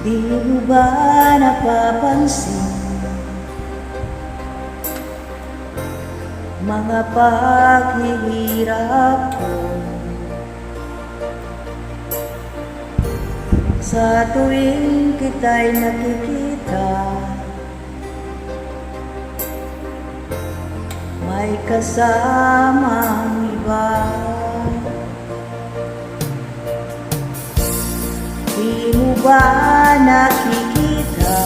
Di mo ba napapansin mga paghihirap ko sa tuwing kita'y nakikita? May kasamang iba. Di mo ba nakikita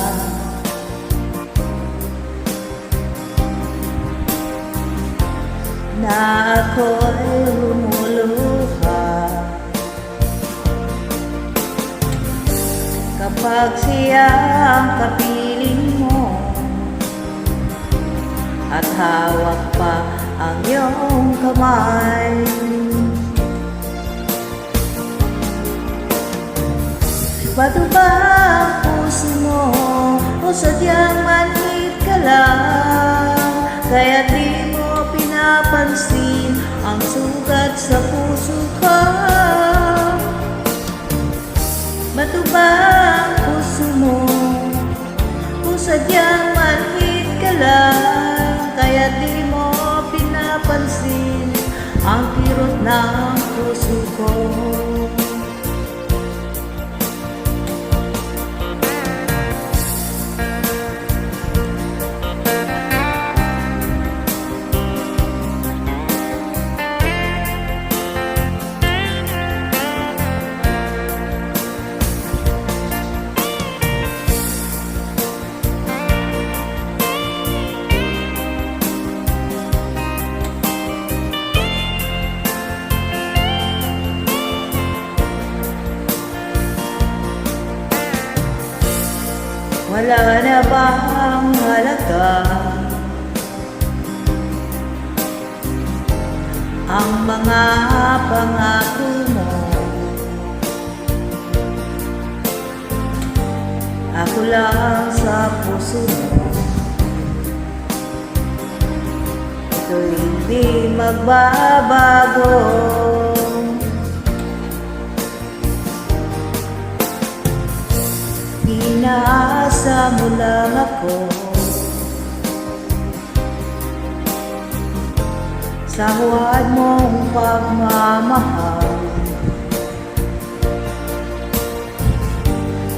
na ako'y lumuluha kapag siya ang kapiling mo at hawak pa ang iyong kamay? Bato ba ang puso mo o sadyang manhid ka lang, kaya di mo pinapansin ang sugat sa puso ko? Bato ba ang puso mo o sadyang manhid ka lang, kaya di mo pinapansin ang kirot ng puso ko? Wala na bang halaga ang mga pangako mo? Ako lang sa puso mo, ito'y hindi magbabago. Inaasa mo lang ako sa huwad mong pagmamahal.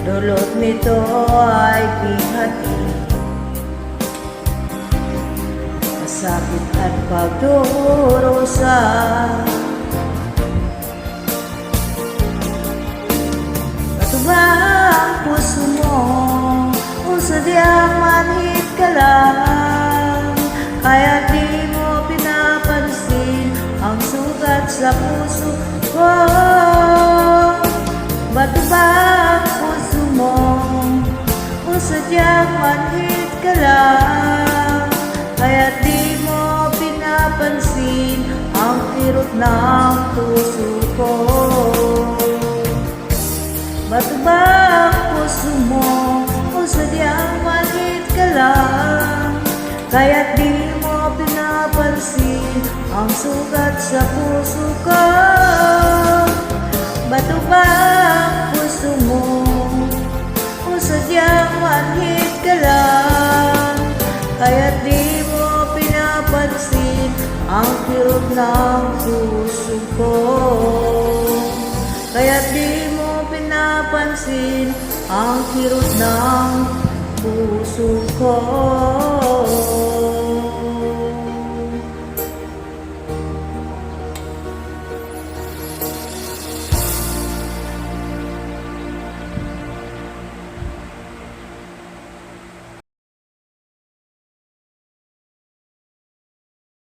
Dulot nito ay bihati, masakit at pagdurusa. Bato ba ang puso mo o sadyang manhid ka lang, kaya di mo pinapansin ang sugat sa puso ko? Bato ba ang puso mo o sadyang manhid ka lang, kaya di mo pinapansin ang kirot ng puso ko? Bato ba ang puso mo o sadyang manhid ka lang, kaya di mo pinapansin ang sugat sa puso ko? Bato ba ang puso mo o sadyang manhid ka lang, kaya di mo pinapansin ang kirot ng puso ko? Kaya di mo pinapansin ang kirot ng puso ko.